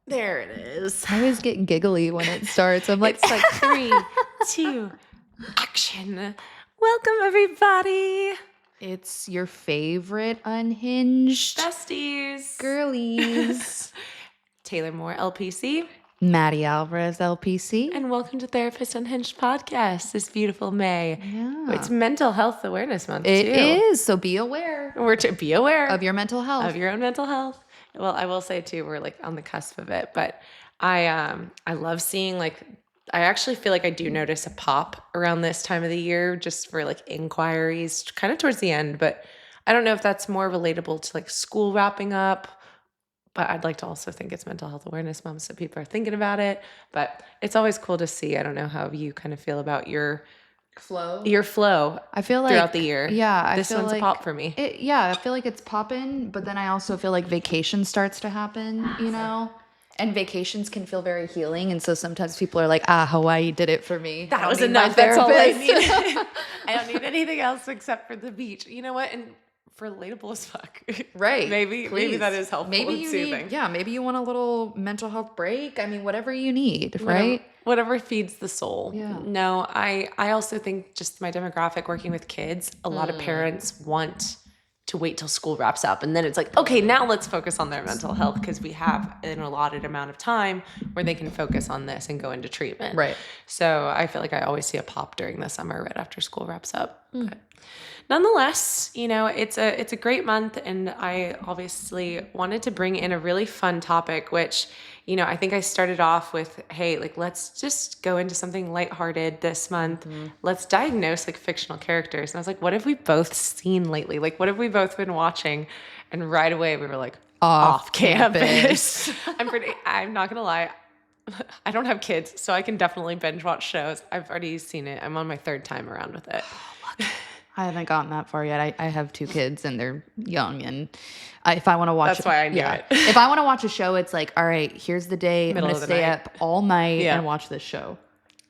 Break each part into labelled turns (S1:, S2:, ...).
S1: There it is.
S2: I always get giggly when it starts. I'm like,
S1: It's like 3, 2, action. Welcome, everybody.
S2: It's your favorite unhinged
S1: Besties.
S2: girlies.
S1: Taylor Moore, LPC.
S2: Madi Alvarez, LPC.
S1: And welcome to Therapist Unhinged Podcast this beautiful May.
S2: Yeah.
S1: It's Mental Health Awareness Month,
S2: It
S1: too.
S2: is, so be aware.
S1: We're to be aware
S2: Of your mental health.
S1: of your own mental health. Well, I will say too, we're like on the cusp of it, but I love seeing I actually feel like I do notice a pop around this time of the year just for like inquiries kind of towards the end, but I don't know if that's more relatable to like school wrapping up, but I'd like to also think it's Mental Health Awareness Month, so people are thinking about it, but it's always cool to see. I don't know how you kind of feel about your flow
S2: I feel like
S1: throughout the year.
S2: Yeah,
S1: this one's a pop for me.
S2: I feel like it's popping, but then I also feel like vacation starts to happen, you know? And vacations can feel very healing, and so sometimes people are like, Hawaii did it for me.
S1: That was enough. That's all I need. I don't need anything else except for the beach. You know what? And for relatable as fuck.
S2: Right.
S1: Maybe that is helpful and soothing.
S2: Maybe you want a little mental health break. I mean, whatever you need, right?
S1: Whatever feeds the soul.
S2: Yeah.
S1: No, I also think just my demographic working with kids, a lot of parents want to wait till school wraps up. And then it's like, okay, now let's focus on their mental health because we have an allotted amount of time where they can focus on this and go into treatment.
S2: Right.
S1: So I feel like I always see a pop during the summer right after school wraps up. But nonetheless, it's a great month, and I obviously wanted to bring in a really fun topic, which, I think I started off with, hey, let's just go into something lighthearted this month. Let's diagnose fictional characters. And I was like, what have we both seen lately? What have we both been watching? And right away we were like, off campus. I'm not gonna lie. I don't have kids, so I can definitely binge watch shows. I've already seen it. I'm on my 3rd time around with it.
S2: I haven't gotten that far yet. I have 2 kids and they're young, and if I want to watch,
S1: that's why I knew it.
S2: If I want to watch a show, it's like, all right, here's the day. I'm going to stay up all night and watch this show.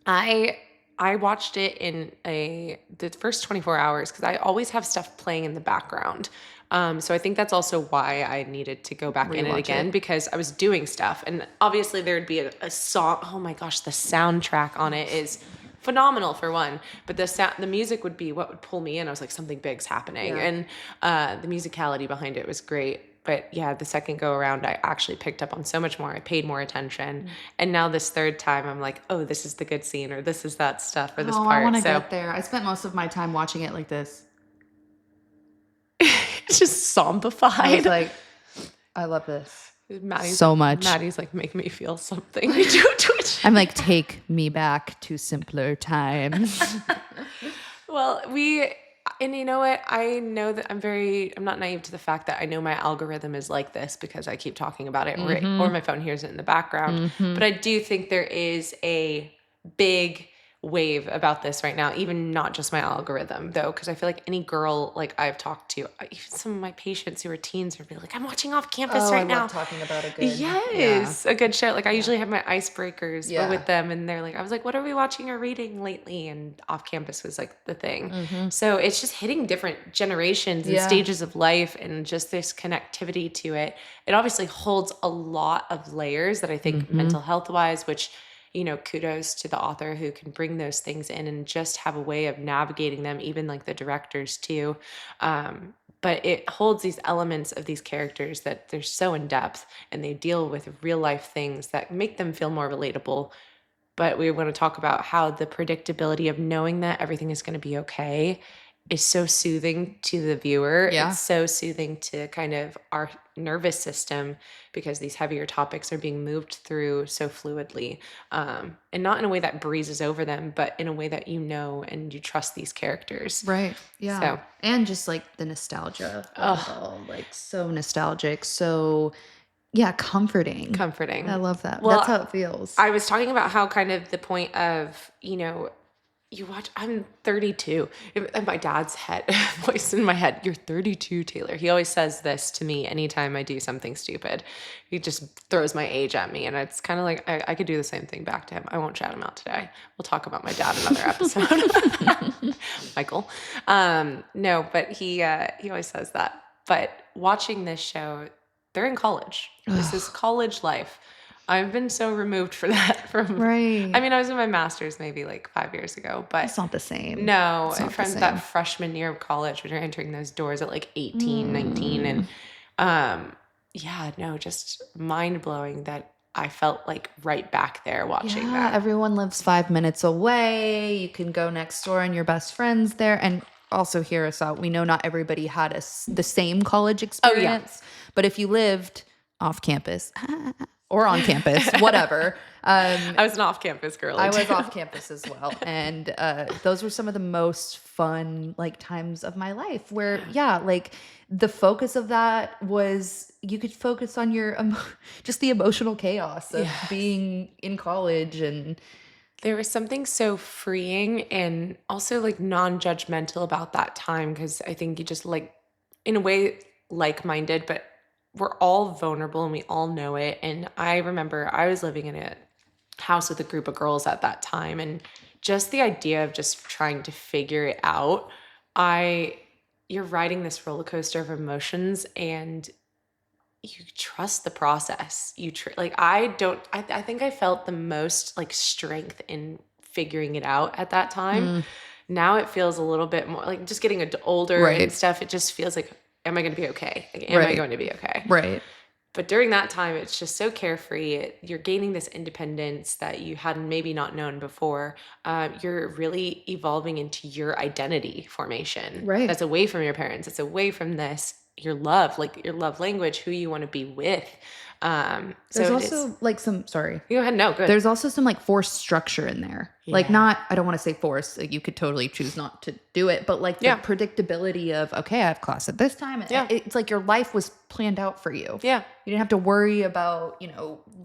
S1: I watched it in the first 24 hours because I always have stuff playing in the background. So I think that's also why I needed to go back in it again because I was doing stuff, and obviously there would be a song. Oh my gosh, the soundtrack on it is phenomenal for one, but the music would be what would pull me in. I was like, something big's happening, and the musicality behind it was great. But yeah, the second go around, I actually picked up on so much more. I paid more attention, and now this 3rd time, I'm like, oh, this is the good scene, or this is that stuff, or this part.
S2: I want to get there. I spent most of my time watching it like this.
S1: It's just zombified.
S2: I was like, I love this.
S1: Maddie's
S2: so much.
S1: Maddie's like, make me feel something. I do Twitch.
S2: I'm like, take me back to simpler times.
S1: Well, and you know what? I know that I'm not naive to the fact that I know my algorithm is like this because I keep talking about it, or my phone hears it in the background. But I do think there is a big wave about this right now, even not just my algorithm though, because I feel like any girl I've talked to, even some of my patients who are teens are really like, I'm watching Off Campus right now.
S2: I love talking about a good
S1: a good show. I usually have my icebreakers with them, and they're like, I was like, what are we watching or reading lately? And Off Campus was the thing. So it's just hitting different generations and stages of life, and just this connectivity to it. It obviously holds a lot of layers that I think mental health wise, which kudos to the author who can bring those things in and just have a way of navigating them, even the directors too. But it holds these elements of these characters that they're so in depth, and they deal with real life things that make them feel more relatable. But we want to talk about how the predictability of knowing that everything is going to be okay is so soothing to the viewer.
S2: Yeah.
S1: It's so soothing to kind of our nervous system because these heavier topics are being moved through so fluidly, and not in a way that breezes over them, but in a way that and you trust these characters.
S2: Right. Yeah.
S1: So,
S2: and just the nostalgia of it all, so nostalgic, so comforting.
S1: Comforting.
S2: I love that.
S1: Well,
S2: that's how it feels.
S1: I was talking about how kind of the point of, you watch, I'm 32. And my dad's voice in my head, you're 32, Taylor. He always says this to me anytime I do something stupid. He just throws my age at me. And it's kind of like, I could do the same thing back to him. I won't shout him out today. We'll talk about my dad another episode. Michael. No, but he always says that. But watching this show, they're in college. This is college life. I've been so removed for that from,
S2: Right.
S1: I mean, I was in my master's maybe like 5 years ago, but
S2: It's not the same.
S1: no,
S2: It's not the
S1: from
S2: same.
S1: that freshman year of college when you're entering those doors at like 18, 19. And yeah, no, just mind blowing that I felt like right back there watching that.
S2: Everyone lives 5 minutes away. You can go next door and your best friend's there. And also hear us out. We know not everybody had the same college experience, but if you lived off campus or on campus, whatever.
S1: I was an off-campus girl.
S2: I was off campus as well. And those were some of the most fun like times of my life where, like the focus of that was you could focus on your just the emotional chaos of being in college. And
S1: there was something so freeing and also like non-judgmental about that time, because I think you just like, in a way, like-minded, but we're all vulnerable and we all know it. And I remember I was living in a house with a group of girls at that time, and just the idea of just trying to figure it out, you're riding this roller coaster of emotions, and you trust the process. I think I felt the most like strength in figuring it out at that time. Now it feels a little bit more like just getting older and stuff. It just feels like, am I going to be okay? Like, am I going to be okay?
S2: Right.
S1: But during that time, it's just so carefree. You're gaining this independence that you had maybe not known before. You're really evolving into your identity formation.
S2: Right.
S1: That's away from your parents. It's away from your love language, who you want to be with.
S2: There's also like some, sorry.
S1: Go ahead. No, good.
S2: There's also some like forced structure in there. Yeah. Like I don't want to say force. Like you could totally choose not to do it, but like the predictability of, okay, I have class at this time. It's like your life was planned out for you. Yeah. You didn't have to worry about,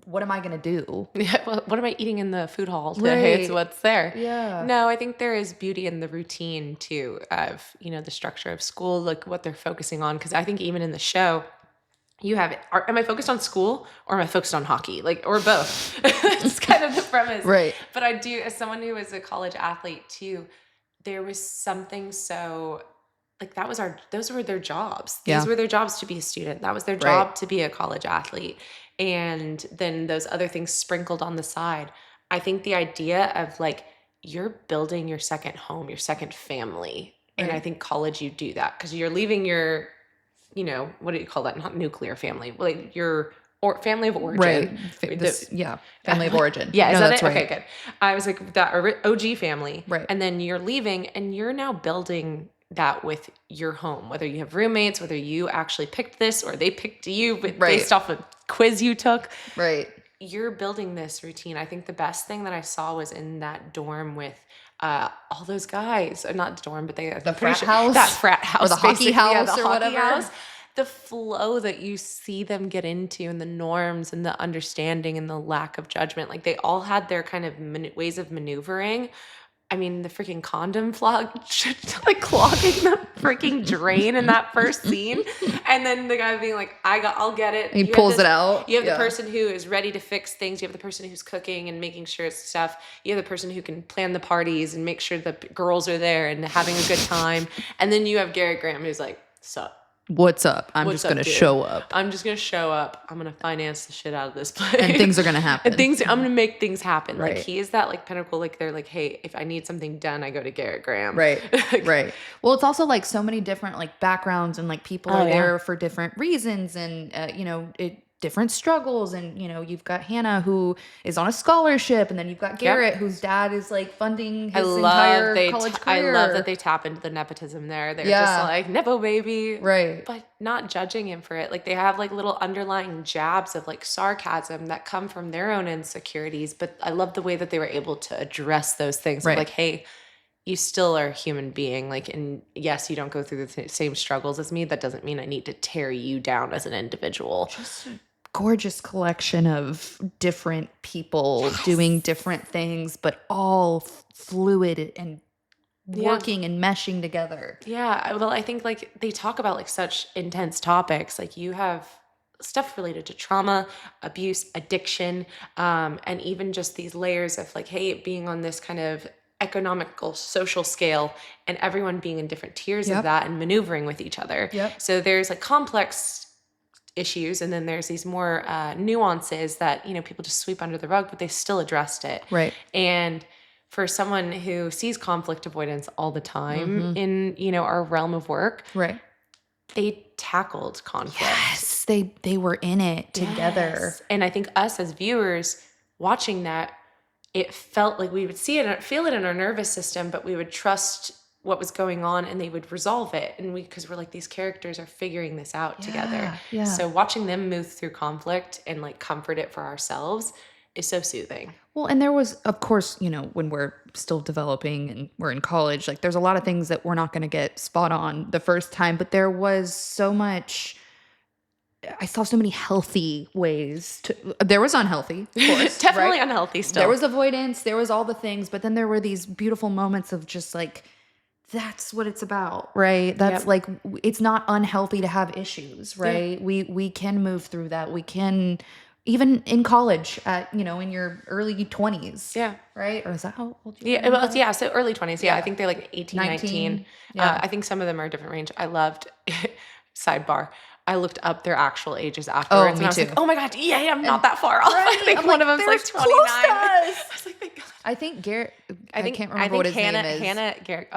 S2: what am I going to do?
S1: Yeah. Well, what am I eating in the food hall today? It's what's there.
S2: Yeah.
S1: No, I think there is beauty in the routine too of, the structure of school, like what they're focusing on. Cause I think even in the show, you have it. Am I focused on school or am I focused on hockey? Like, or both? It's kind of the premise.
S2: Right.
S1: But I do, as someone who was a college athlete too, there was something so like those were their jobs. These were their jobs to be a student. That was their job to be a college athlete. And then those other things sprinkled on the side. I think the idea of like, you're building your second home, your second family. Right. And I think college, you do that because you're leaving your, what do you call that? Not nuclear family, like your family of origin.
S2: Right. Family of origin.
S1: Yeah. Is that it?
S2: Right.
S1: Okay, good. I was like that OG family.
S2: Right.
S1: And then you're leaving and you're now building that with your home, whether you have roommates, whether you actually picked this or they picked you based off a quiz you took.
S2: Right.
S1: You're building this routine. I think the best thing that I saw was in that dorm with all those guys, not dorm, but
S2: the frat house,
S1: that frat house,
S2: or the hockey house,
S1: or
S2: whatever.
S1: House. The flow that you see them get into, and the norms, and the understanding, and the lack of judgment. Like they all had their kind of ways of maneuvering. I mean, the freaking condom like clogging the freaking drain in that first scene. And then the guy being like, I'll get it.
S2: He pulls it out.
S1: You have the person who is ready to fix things. You have the person who's cooking and making sure it's stuff. You have the person who can plan the parties and make sure the girls are there and having a good time. And then you have Garrett Graham who's like, sup?
S2: What's up? I'm just going to show up.
S1: I'm just going to show up. I'm going to finance the shit out of this place.
S2: And things are going to happen.
S1: I'm going to make things happen. Right. Like he is that like pinnacle. Like they're like, hey, if I need something done, I go to Garrett Graham.
S2: Right. Right. Well, it's also like so many different like backgrounds and like people are there for different reasons and, different struggles. And, you've got Hannah who is on a scholarship, and then you've got Garrett whose dad is like funding his entire college career.
S1: I love that they tap into the nepotism there. They're just like, Nepo baby.
S2: Right.
S1: But not judging him for it. Like they have like little underlying jabs of like sarcasm that come from their own insecurities. But I love the way that they were able to address those things. Right. Like, hey, you still are a human being. Like, and yes, you don't go through the same struggles as me. That doesn't mean I need to tear you down as an individual.
S2: Just gorgeous collection of different people doing different things, but all fluid and working and meshing together.
S1: Yeah. Well, I think like they talk about like such intense topics. Like you have stuff related to trauma, abuse, addiction, and even just these layers of like, hey, being on this kind of economical social scale and everyone being in different tiers of that and maneuvering with each other.
S2: Yep.
S1: So there's like complex issues, and then there's these more nuances that, you know, people just sweep under the rug, but they still addressed it.
S2: Right.
S1: And for someone who sees conflict avoidance all the time in, you know, our realm of work,
S2: right,
S1: they tackled conflict.
S2: Yes, they were in it together.
S1: Yes. And I think us as viewers watching that, it felt like we would see it, feel it in our nervous system, but we would trust what was going on and they would resolve it. And because we're like, these characters are figuring this out together.
S2: Yeah.
S1: So watching them move through conflict and like comfort it for ourselves is so soothing.
S2: Well, and there was, of course, you know, when we're still developing and we're in college, like there's a lot of things that we're not going to get spot on the first time, but there was so much, I saw so many healthy ways there was unhealthy, of course.
S1: Definitely
S2: right?
S1: unhealthy still.
S2: There was avoidance, there was all the things, but then there were these beautiful moments of just like, that's what it's about, right? That's like, it's not unhealthy to have issues, right? Yeah. We can move through that. We can, even in college, you know, in your early 20s.
S1: Yeah.
S2: Right? Or is that how old you
S1: are? Well, yeah, so early 20s. Yeah, I think they're like 18, 19.
S2: Yeah.
S1: I think some of them are a different range. I loved, sidebar, I looked up their actual ages afterwards.
S2: Me
S1: and I was
S2: too.
S1: like, oh my God, yeah, I'm not that far off.
S2: Right.
S1: I think
S2: I'm
S1: one of them's like 29. I was like, thank God.
S2: I think Garrett, I can't remember what his name is.
S1: Hannah, Garrett,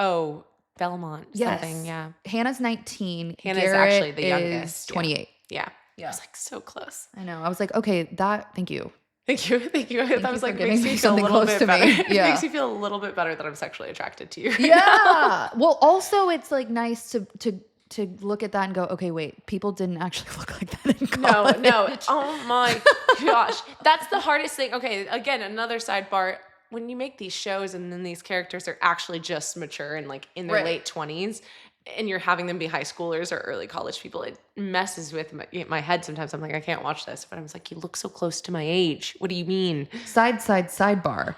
S1: Belmont, something, yeah.
S2: Hannah's 19.
S1: Hannah's
S2: Garrett
S1: actually the youngest.
S2: 28.
S1: Yeah. I was like, so close.
S2: I know. I was like, okay, thank you.
S1: Thank you. That was like, makes me feel
S2: something
S1: a little
S2: close
S1: bit
S2: to
S1: better.
S2: me. Yeah.
S1: It makes me feel a little bit better that I'm sexually attracted to you.
S2: Yeah. Well, also it's like nice to look at that and go, okay, wait, people didn't actually look like that in college.
S1: No. Oh my gosh. That's the hardest thing. Okay, again, another sidebar. When you make these shows and then these characters are actually just mature and like in their late 20s and you're having them be high schoolers or early college people, it messes with my head sometimes. I'm like, I can't watch this. But I was like, you look so close to my age. What do you mean?
S2: Sidebar.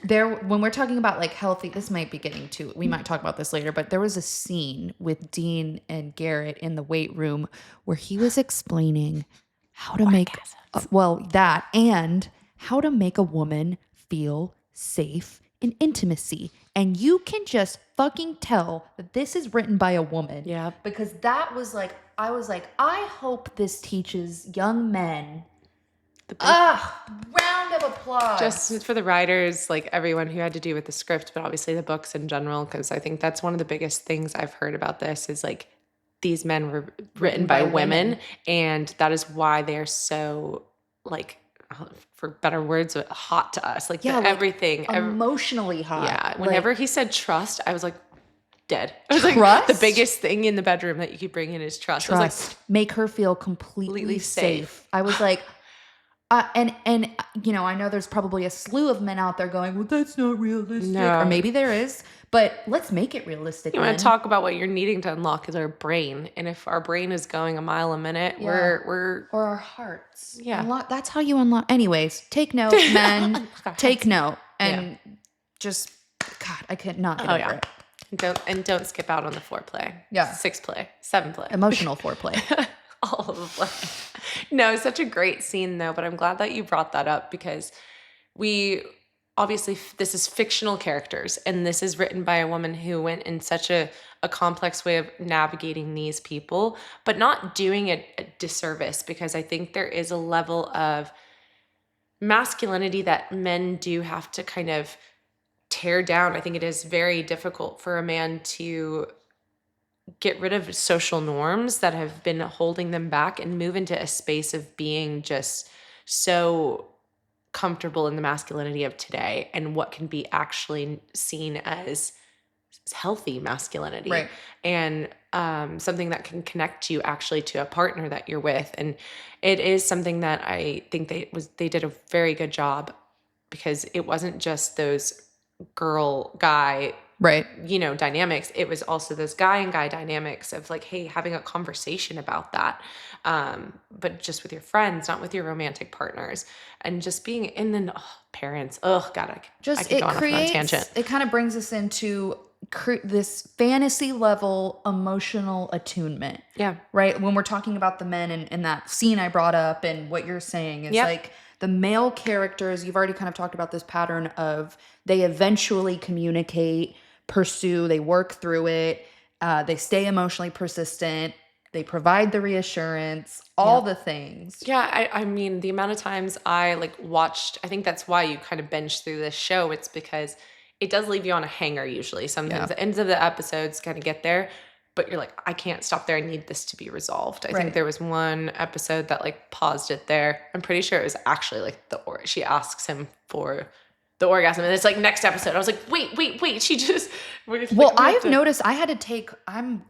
S2: When we're talking about like healthy, this might be getting to, we might talk about this later, but there was a scene with Dean and Garrett in the weight room where he was explaining how to make, that and how to make a woman feel safe in intimacy. And you can just fucking tell that this is written by a woman.
S1: Yeah.
S2: Because that was like, I was like, I hope this teaches young men. Round of applause.
S1: Just for the writers, like everyone who had to do with the script, but obviously the books in general, because I think that's one of the biggest things I've heard about this is like these men were written by women. And that is why they're so like, for better words, hot to us. Like, everything.
S2: Emotionally hot.
S1: Yeah. Whenever he said trust, I was like, dead. I was like, the biggest thing in the bedroom that you keep bringing in is trust. I was like,
S2: make her feel completely safe. I was like, and you know, I know there's probably a slew of men out there going, well, that's not realistic. No. Or maybe there is. But let's make it realistic.
S1: You want to talk about what you're needing to unlock is our brain. And if our brain is going a mile a minute, we're
S2: or our hearts.
S1: Yeah.
S2: That's how you unlock. Anyways, take note, men. Take note. And just, God, I could not get over it.
S1: Don't skip out on the foreplay.
S2: Yeah.
S1: 6 play, 7 play.
S2: Emotional foreplay.
S1: All of the play. No, it's such a great scene though, but I'm glad that you brought that up because obviously this is fictional characters and this is written by a woman who went in such a complex way of navigating these people, but not doing it a disservice because I think there is a level of masculinity that men do have to kind of tear down. I think it is very difficult for a man to get rid of social norms that have been holding them back and move into a space of being just so comfortable in the masculinity of today and what can be actually seen as healthy masculinity and something that can connect you actually to a partner that you're with. And it is something that I think they did a very good job because it wasn't just those girl guy dynamics. It was also those guy and guy dynamics of like, hey, having a conversation about that, but just with your friends, not with your romantic partners, and just being and then parents. Oh God, I could go off on a tangent.
S2: It kind of brings us into this fantasy level emotional attunement.
S1: Yeah,
S2: right. When we're talking about the men and that scene I brought up, and what you're saying is like. The male characters, you've already kind of talked about this pattern of they eventually communicate, pursue, they work through it, they stay emotionally persistent, They provide the reassurance, all the things.
S1: Yeah, I mean, the amount of times I like watched, I think that's why you kind of binge through this show. It's because it does leave you on a hanger usually. Sometimes the ends of the episodes kind of get there, but you're like, I can't stop there. I need this to be resolved. I think there was one episode that like paused it there. I'm pretty sure it was actually like she asks him for the orgasm, and it's like next episode. I was like, wait. She just.
S2: Well, I've noticed I had to take.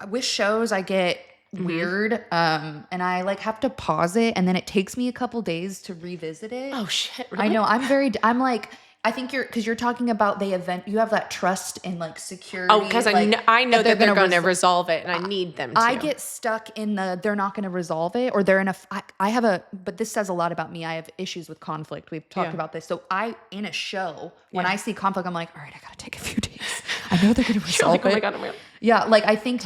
S2: With shows I get weird, and I like have to pause it, and then it takes me a couple days to revisit it.
S1: Oh shit! Really?
S2: I know. I'm like. I think because you're talking about you have that trust and like security.
S1: Oh, because I know that they're going to resolve it, and I need them to.
S2: I get stuck in they're not going to resolve it, or they're in but this says a lot about me. I have issues with conflict. We've talked about this. So in a show, when I see conflict, I'm like, all right, I got to take a few days. I know they're going to resolve it.
S1: Oh my God, oh my God.
S2: Yeah, like I think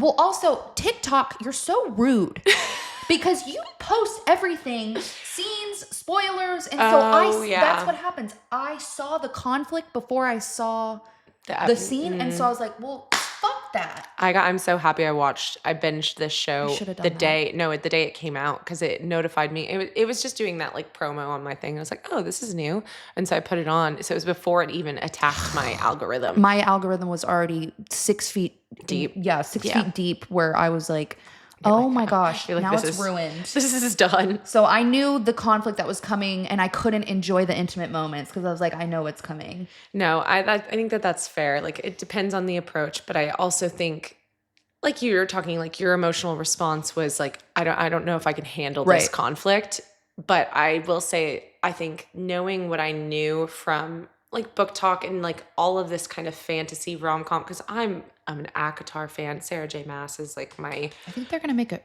S2: also TikTok, you're so rude. Because you post everything, scenes, spoilers, and so that's what happens. I saw the conflict before I saw the scene, and so I was like, well, fuck that.
S1: I'm so happy I binged this show the day it came out, because it notified me. It was just doing that like promo on my thing. I was like, oh, this is new. And so I put it on. So it was before it even attacked my algorithm.
S2: My algorithm was already 6 feet deep. Yeah, 6 feet deep, where I was like, oh my gosh, now it's ruined.
S1: This is done.
S2: So I knew the conflict that was coming, and I couldn't enjoy the intimate moments because I was like, I know it's coming.
S1: No, I think that's fair. Like, it depends on the approach, but I also think, like you were talking, like your emotional response was like, I don't know if I can handle this conflict. But I will say, I think knowing what I knew from like book talk and like all of this kind of fantasy rom-com, because I'm an ACOTAR fan. Sarah J. Maas is like my.
S2: I think they're gonna make it.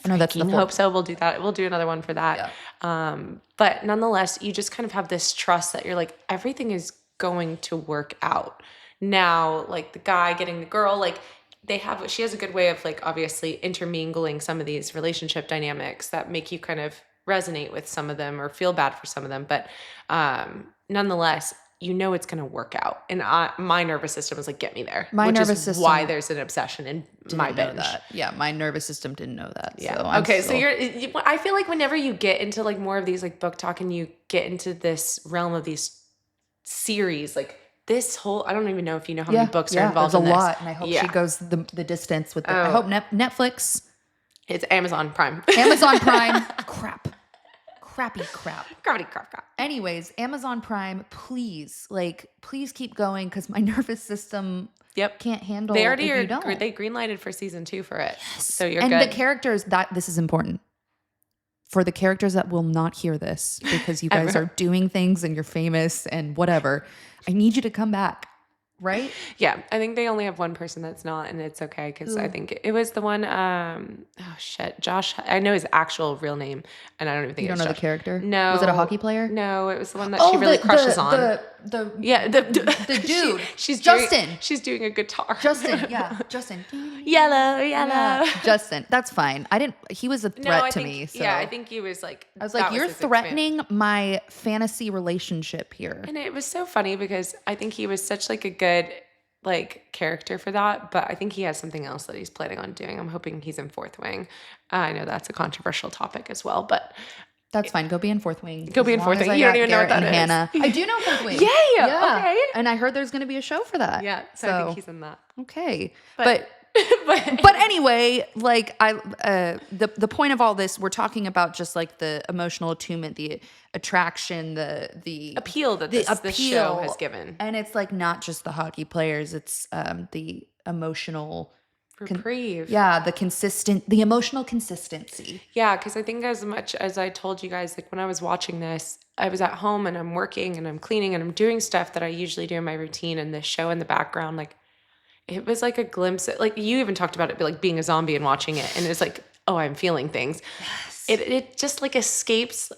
S1: No, that's the hope so. We'll do that. We'll do another one for that. Yeah. But nonetheless, you just kind of have this trust that you're like, everything is going to work out. Now, like the guy getting the girl, like she has a good way of like obviously intermingling some of these relationship dynamics that make you kind of resonate with some of them or feel bad for some of them. But nonetheless, you know it's going to work out. And my nervous system was like, get me there. Which is why there's an obsession in my binge.
S2: That. Yeah, my nervous system didn't know that.
S1: Yeah. So so I feel like whenever you get into like more of these like book talk and you get into this realm of these series, like this whole, I don't even know if you know how many books are involved in this.
S2: There's a lot. And I hope she goes the distance with I hope Netflix.
S1: It's Amazon Prime.
S2: Amazon Prime. Crappy crap.
S1: Gravity crap.
S2: Anyways, Amazon Prime, please keep going, because my nervous system can't handle.
S1: They already they greenlighted for season 2 for it. Yes. So you're good.
S2: And the characters, this is important. For the characters that will not hear this, because you guys are doing things and you're famous and whatever, I need you to come back. Right?
S1: Yeah. I think they only have one person that's not, and it's okay, because I think it was the one, Josh. I know his actual real name, and I don't even think
S2: you don't know
S1: Josh.
S2: The character?
S1: No.
S2: Was it a hockey player?
S1: No, it was the one that she really crushes on.
S2: The dude.
S1: She's
S2: Justin.
S1: She's doing a guitar.
S2: Justin.
S1: Yellow.
S2: Yeah. Justin. That's fine. He was a threat to me. So.
S1: Yeah, I think he was like.
S2: I was like, you're threatening my fantasy relationship here.
S1: And it was so funny because I think he was such like a good like character for that, but I think he has something else that he's planning on doing. I'm hoping he's in Fourth Wing. I know that's a controversial topic as well, but.
S2: That's fine. Go be in Fourth Wing.
S1: Go be in Fourth Wing. You don't even know what that is.
S2: Hannah. I do know Fourth Wing.
S1: Yeah. Okay.
S2: And I heard there's going to be a show for that.
S1: Yeah. So I think he's in that.
S2: Okay. But anyway, like the point of all this, we're talking about just like the emotional attunement, the attraction, the
S1: appeal that this show has given.
S2: And it's like not just the hockey players. It's the emotional
S1: reprieve.
S2: The emotional consistency.
S1: Yeah, because I think as much as I told you guys, like when I was watching this, I was at home and I'm working and I'm cleaning and I'm doing stuff that I usually do in my routine, and this show in the background, like it was like a glimpse at, like you even talked about it, like being a zombie and watching it, and it's like, oh, I'm feeling things. Yes. It just like escapes.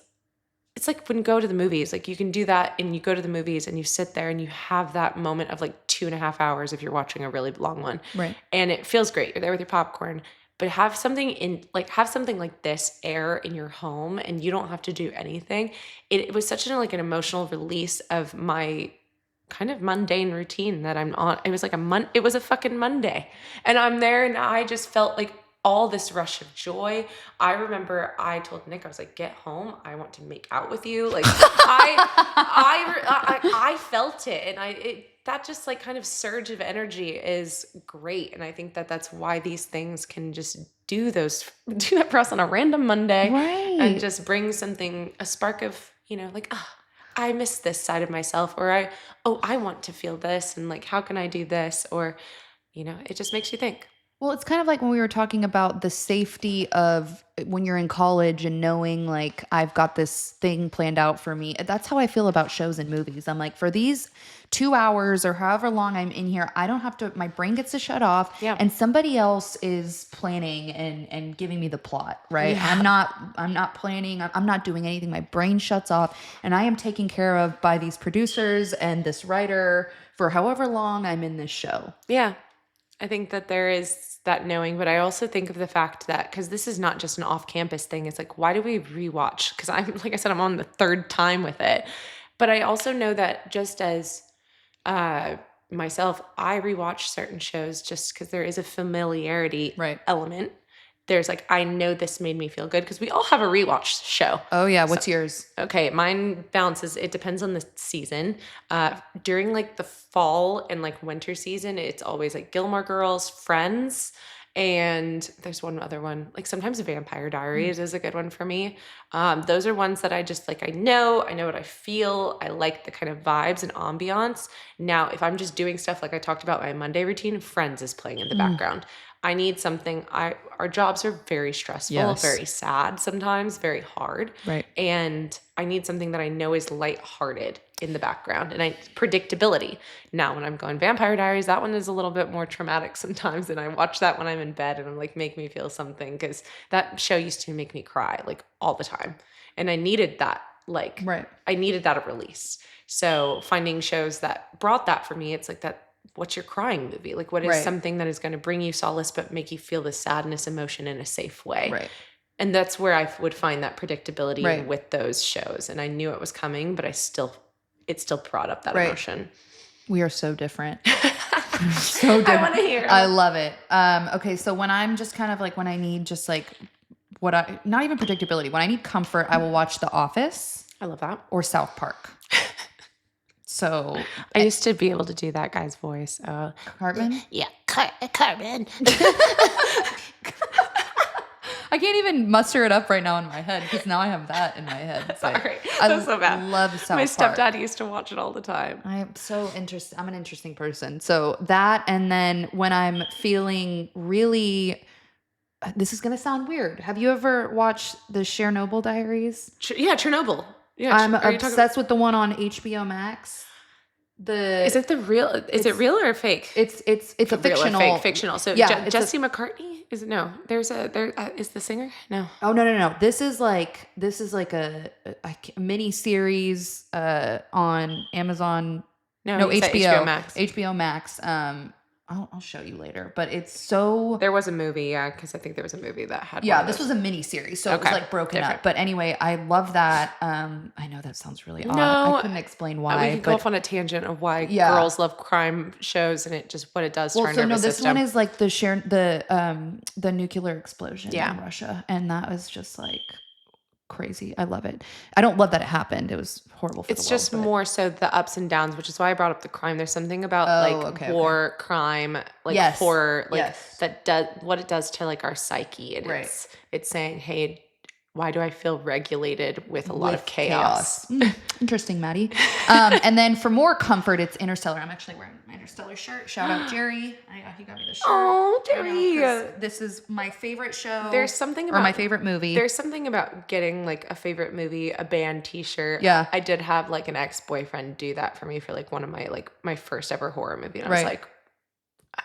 S1: It's like when you go to the movies, like you can do that and you go to the movies and you sit there and you have that moment of like 2.5 hours if you're watching a really long one.
S2: Right.
S1: And it feels great. You're there with your popcorn, but have something like this air in your home and you don't have to do anything. It was such an emotional release of my kind of mundane routine that I'm on. It was like it was a fucking Monday, and I'm there and I just felt like, all this rush of joy. I remember I told Nick, I was like, get home. I want to make out with you. Like I felt it. And that just like kind of surge of energy is great. And I think that that's why these things can just do that for us on a random Monday.
S2: Right.
S1: And just bring a spark of, like, I miss this side of myself, or I want to feel this, and like, how can I do this? Or, it just makes you think.
S2: Well, it's kind of like when we were talking about the safety of when you're in college and knowing like I've got this thing planned out for me. That's how I feel about shows and movies. I'm like, for these 2 hours or however long I'm in here, I don't have to, my brain gets to shut off and somebody else is planning and giving me the plot, right? Yeah. I'm not planning. I'm not doing anything. My brain shuts off and I am taken care of by these producers and this writer for however long I'm in this show.
S1: Yeah. I think that there is that knowing, but I also think of the fact that, because this is not just an off-campus thing, it's like, why do we rewatch? Because like I said, I'm on the third time with it. But I also know that just as myself, I rewatch certain shows just because there is a familiarity element. There's like, I know this made me feel good, because we all have a rewatch show.
S2: Oh yeah. What's yours?
S1: Okay. Mine bounces. It depends on the season. During like the fall and like winter season, it's always like Gilmore Girls, Friends. And there's one other one, like sometimes Vampire Diaries is a good one for me. Those are ones that I just like, I know what I feel. I like the kind of vibes and ambiance. Now, if I'm just doing stuff like I talked about my Monday routine, Friends is playing in the background. I need something. Our jobs are very stressful, very sad sometimes, very hard.
S2: Right.
S1: And I need something that I know is lighthearted in the background, and predictability. Now, when I'm going Vampire Diaries, that one is a little bit more traumatic sometimes, and I watch that when I'm in bed, and I'm like, make me feel something, because that show used to make me cry like all the time, and I needed that. I needed that release. So finding shows that brought that for me, it's like that. What's your crying movie? Like, what is something that is going to bring you solace but make you feel the sadness emotion in a safe way?
S2: Right.
S1: And that's where I would find that predictability with those shows. And I knew it was coming, but it still brought up that emotion.
S2: We are so different. So different.
S1: I want to hear.
S2: I love it. Okay. So when I'm just kind of like, when I need just like not even predictability, when I need comfort, I will watch The Office.
S1: I love that.
S2: Or South Park. So
S1: I used to be able to do that guy's voice.
S2: Cartman?
S1: Yeah, Cartman.
S2: I can't even muster it up right now in my head, because now I have that in my head.
S1: Sorry, that's so bad.
S2: I love South Park.
S1: My stepdad used to watch it all the time.
S2: I am so interested. I'm an interesting person. So that, and then when I'm feeling really, this is going to sound weird. Have you ever watched the Chernobyl Diaries?
S1: Yeah, Chernobyl. Yeah,
S2: I'm obsessed with the one on HBO Max.
S1: Is it real or fake?
S2: It's a fictional.
S1: Fake, fictional. So yeah, Jesse McCartney is is the singer? No.
S2: Oh no. This is like a mini series on Amazon. No, HBO Max. HBO Max. I'll show you later, but it's so.
S1: There was a movie, because I think there was a movie that had.
S2: Yeah, this was a mini series, so it was like broken up. But anyway, I love that. I know that sounds really odd. I couldn't explain why.
S1: We could go off on a tangent of why girls love crime shows, and what it does to our nervous
S2: this
S1: system.
S2: one is like the nuclear explosion in Russia, and that was just like crazy. I love it. I don't love that it happened. It was horrible for the world.
S1: It's just more so the ups and downs, which is why I brought up the crime. There's something about war, crime, horror, that does what it does to like our psyche, and it's saying, hey, why do I feel regulated with a lot of chaos?
S2: Interesting, Maddie. And then for more comfort, it's Interstellar. I'm actually wearing my Interstellar shirt. Shout out Jerry. He got me the shirt.
S1: Oh, Jerry.
S2: This is my favorite show.
S1: There's something about
S2: my favorite movie.
S1: There's something about getting like a favorite movie, a band t-shirt.
S2: Yeah.
S1: I did have like an ex-boyfriend do that for me for like one of my first ever horror movie. And I was like,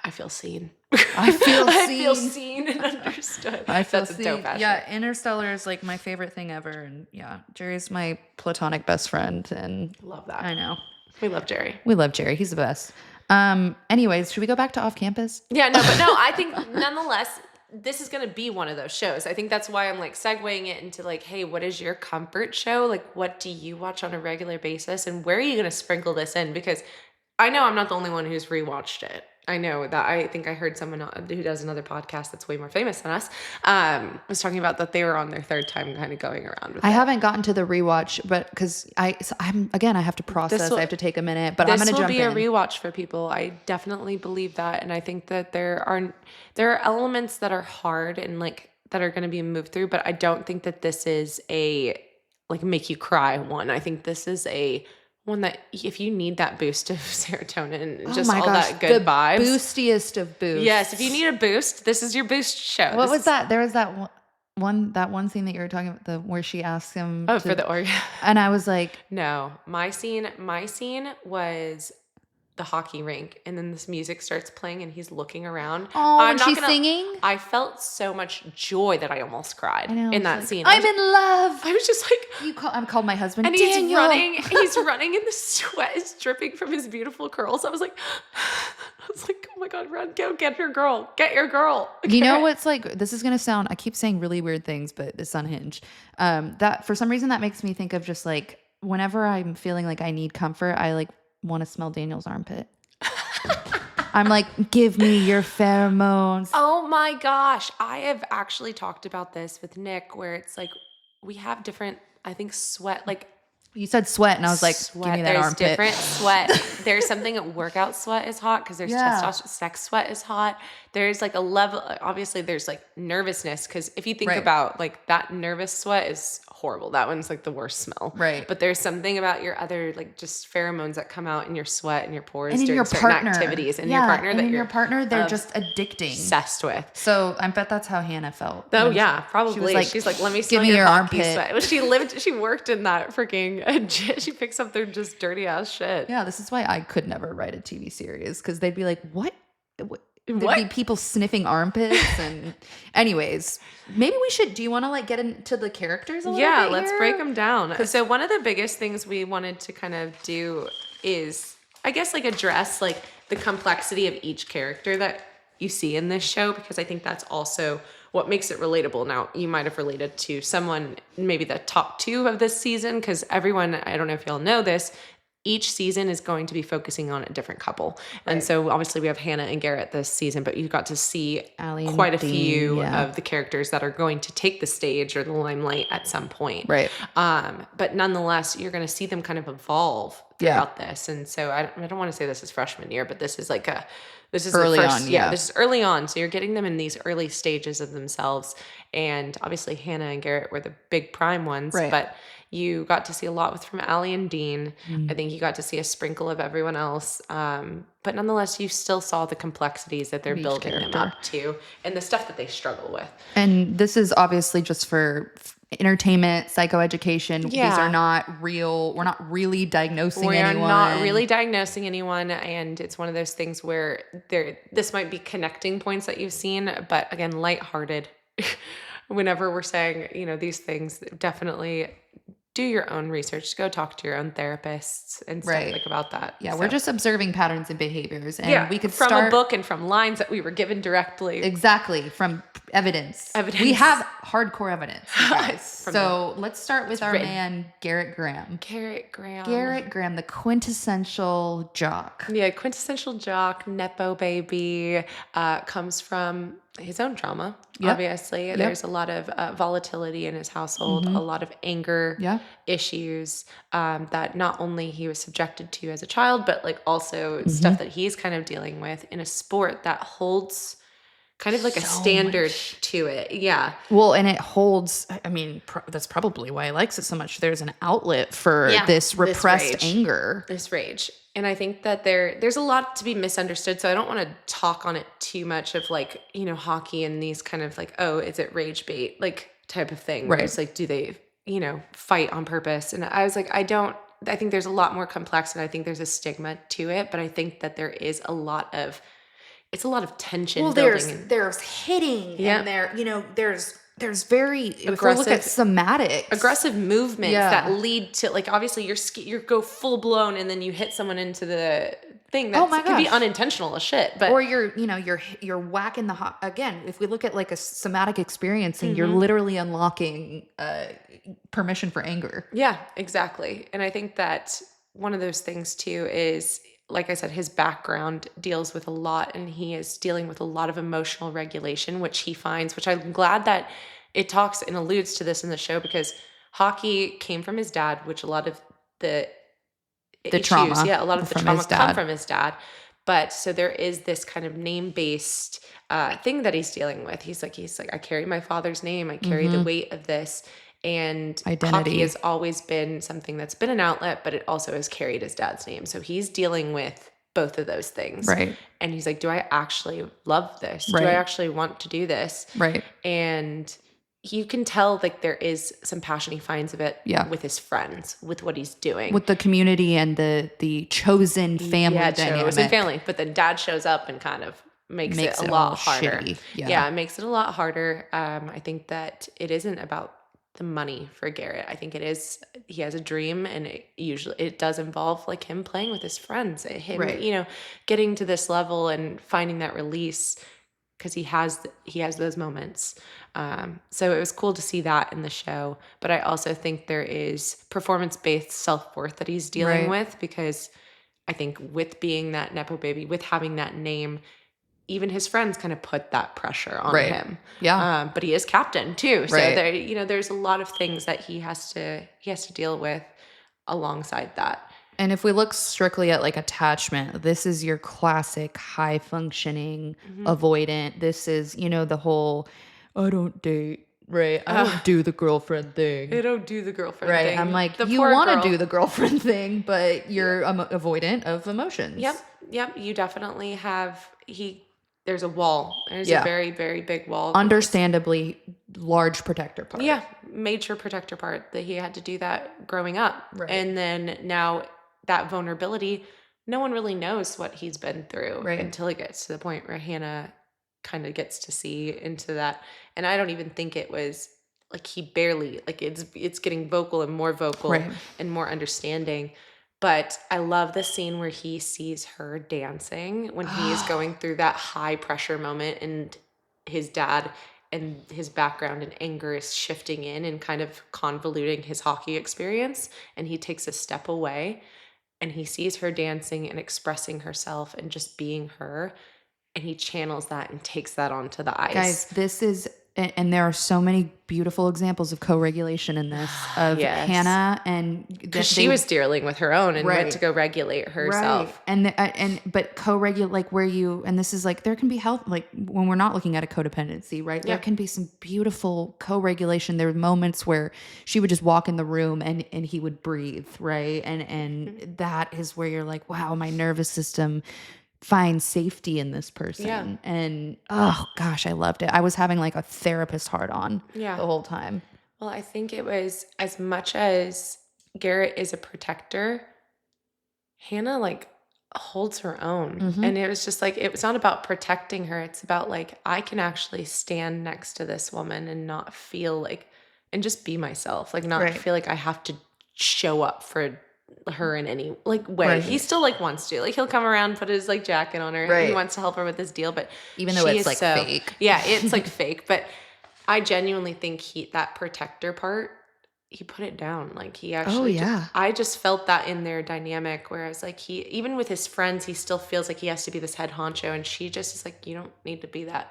S1: I feel seen.
S2: I
S1: feel seen and understood.
S2: That's
S1: a dope fashion.
S2: Yeah, Interstellar is like my favorite thing ever, and Jerry's my platonic best friend, and
S1: love that.
S2: I know.
S1: We love Jerry.
S2: He's the best. Anyways, should we go back to Off Campus?
S1: Yeah, no, but no, I think nonetheless, this is going to be one of those shows. I think that's why I'm like segueing it into like, hey, what is your comfort show? Like, what do you watch on a regular basis, and where are you going to sprinkle this in? Because I know I'm not the only one who's rewatched it. I know that I think I heard someone who does another podcast that's way more famous than us was talking about that they were on their third time kind of going around with it.
S2: I haven't gotten to the rewatch, but because I have to process. I have to take a minute, but I'm going to jump in.
S1: This will be a rewatch for people. I definitely believe that, and I think that there are elements that are hard and like that are going to be moved through, but I don't think that this is a like make you cry one. I think this is a one that if you need that boost of serotonin and just all that good vibes.
S2: Boostiest of boosts.
S1: Yes, if you need a boost, this is your boost show.
S2: What was that? There was that one scene that you were talking about where she asked him
S1: for the orgasm.
S2: And I was like,
S1: no, my scene was the hockey rink, and then this music starts playing and he's looking around.
S2: Oh, and she's singing?
S1: I felt so much joy that I almost cried in that scene.
S2: I'm in love.
S1: I was just like,
S2: I called my husband,
S1: and
S2: Daniel.
S1: he's running and the sweat is dripping from his beautiful curls. I was like, oh my God, run, go get your girl. Get your girl.
S2: You know what's like, this is going to sound, I keep saying really weird things, but it's unhinged. That for some reason that makes me think of just like, whenever I'm feeling like I need comfort, I like want to smell Daniel's armpit. I'm like, give me your pheromones.
S1: Oh my gosh. I have actually talked about this with Nick where it's like we have different, I think sweat, like
S2: you said sweat and I was like, give me that armpit.
S1: There's different sweat. There's something that workout sweat is hot because there's testosterone. Sex sweat is hot. There's like a level, obviously there's like nervousness because if you think about like that nervous sweat is horrible. That one's like the worst smell.
S2: Right.
S1: But there's something about your other like just pheromones that come out in your sweat and your pores
S2: and in
S1: during
S2: your
S1: certain
S2: partner.
S1: Activities. And your partner that
S2: your partner, they're just addicting.
S1: Obsessed with.
S2: So I bet that's how Hannah felt.
S1: Oh yeah, probably. She's like, let me smell your armpit. Sweat. Well, she worked in that freaking, she picks up their just dirty ass shit.
S2: Yeah, this is why I could never write a TV series because they'd be like, what? There'd be people sniffing armpits and anyways, maybe we should, do you want to like get into the characters a little bit?
S1: Yeah, let's break them down. So one of the biggest things we wanted to kind of do is, I guess, like address like the complexity of each character that you see in this show, because I think that's also what makes it relatable. Now, you might have related to someone, maybe the top 2 of this season, because everyone, I don't know if y'all know this, each season is going to be focusing on a different couple. Right. And so obviously we have Hannah and Garrett this season, but you got to see quite a few of the characters that are going to take the stage or the limelight at some point.
S2: Right.
S1: But nonetheless, you're going to see them kind of evolve throughout this. And so I don't want to say this is freshman year, but this is like this is
S2: early
S1: the first,
S2: on.
S1: This is early on. So you're getting them in these early stages of themselves. And obviously Hannah and Garrett were the big prime ones, but you got to see a lot from Allie and Dean. I think you got to see a sprinkle of everyone else. But nonetheless, you still saw the complexities that they're building them up to and the stuff that they struggle with.
S2: And this is obviously just for entertainment, psychoeducation. These are not real. We're not really diagnosing anyone.
S1: We're not really diagnosing anyone. And it's one of those things where this might be connecting points that you've seen, but again, lighthearted. Whenever we're saying, these things, definitely do your own research. Go talk to your own therapists and stuff like about that.
S2: Yeah, we're just observing patterns and behaviors. And we could
S1: from a book and from lines that we were given directly.
S2: Exactly, from evidence. We have hardcore evidence, you guys. So let's start with our man, Garrett Graham.
S1: Garrett Graham,
S2: the quintessential jock.
S1: Yeah, quintessential jock, Nepo baby, comes from his own trauma, obviously. There's a lot of volatility in his household, a lot of anger issues that not only he was subjected to as a child, but like also stuff that he's kind of dealing with in a sport that holds kind of like a standard to it. Yeah.
S2: Well, and it holds, I mean, that's probably why he likes it so much. There's an outlet for this repressed anger.
S1: This rage. And I think that there's a lot to be misunderstood. So I don't want to talk on it too much of like, hockey and these kind of like, oh, is it rage bait? Like type of thing. Where it's like, do they, fight on purpose? And I was like, I think there's a lot more complex and I think there's a stigma to it. But I think that there is a lot of tension building.
S2: There's hitting and there's very aggressive, if we look at somatic
S1: aggressive movements that lead to like obviously you go full blown and then you hit someone into the thing that could be unintentional as shit, but
S2: or you're whacking the again. If we look at like a somatic experience and you're literally unlocking permission for anger.
S1: Yeah, exactly. And I think that one of those things too is like I said, his background deals with a lot, and he is dealing with a lot of emotional regulation, which he finds, which I'm glad that it talks and alludes to this in the show, because hockey came from his dad, which a lot of the issues,
S2: trauma,
S1: a lot of the
S2: from
S1: trauma
S2: his
S1: come
S2: dad.
S1: from his dad. But so there is this kind of name-based thing that he's dealing with. He's like, I carry my father's name. I carry the weight of this. And
S2: Identity.
S1: hockey has always been something that's been an outlet, but it also has carried his dad's name. So he's dealing with both of those things.
S2: Right.
S1: And he's like, do I actually love this?
S2: Right.
S1: Do I actually want to do this?
S2: Right.
S1: And you can tell like there is some passion he finds of it with his friends, with what he's doing.
S2: With the community and the chosen family dynamic.
S1: Chosen family. But then dad shows up and kind of makes it a lot harder.
S2: Shitty.
S1: Yeah, it makes it a lot harder. I think that it isn't about the money for Garrett. I think it is, he has a dream, and it does involve like him playing with his friends, him, you know, getting to this level and finding that release, because he has those moments. So it was cool to see that in the show. But I also think there is performance-based self-worth that he's dealing with, because I think with being that Nepo baby, with having that name, even his friends kind of put that pressure on him. Yeah. But he is captain too. So there, you know, there's a lot of things that he has to deal with alongside that.
S2: And if we look strictly at like attachment, this is your classic high functioning avoidant. This is, you know, the whole, I don't date. Right. I don't do the girlfriend thing.
S1: I don't do the girlfriend thing.
S2: Right. I'm like, you want to do the girlfriend thing, but you're avoidant of emotions.
S1: Yep. You definitely have, there's a wall. There's a very, very big wall.
S2: Understandably large protector part.
S1: Yeah. Major protector part, that he had to do that growing up. Right. And then now that vulnerability, no one really knows what he's been through until it gets to the point where Hannah kind of gets to see into that. And I don't even think it was like he barely, like it's getting vocal and more vocal and more understanding. But I love the scene where he sees her dancing when he is going through that high pressure moment, and his dad and his background and anger is shifting in and kind of convoluting his hockey experience. And he takes a step away and he sees her dancing and expressing herself and just being her. And he channels that and takes that onto the ice.
S2: Guys, this is, and there are so many beautiful examples of co-regulation in this, of Hannah, and
S1: because she was dealing with her own and went to go regulate herself.
S2: But co-regulate, like where you, and this is like, there can be health, like when we're not looking at a codependency, right? There can be some beautiful co-regulation. There were moments where she would just walk in the room and he would breathe, right? And that is where you're like, wow, my nervous system find safety in this person. Yeah. And oh gosh, I loved it. I was having like a therapist hard on the whole time.
S1: Well, I think it was, as much as Garrett is a protector, Hannah like holds her own. And it was just like, it was not about protecting her. It's about like, I can actually stand next to this woman and not feel like, and just be myself, like not feel like I have to show up for her in any like way. He still like wants to, like he'll come around, put his like jacket on her, he wants to help her with this deal, but
S2: even though it's like fake.
S1: Yeah, it's like fake. But I genuinely think that protector part, he put it down. Like he actually I just felt that in their dynamic, whereas like he, even with his friends, he still feels like he has to be this head honcho, and she just is like, you don't need to be that.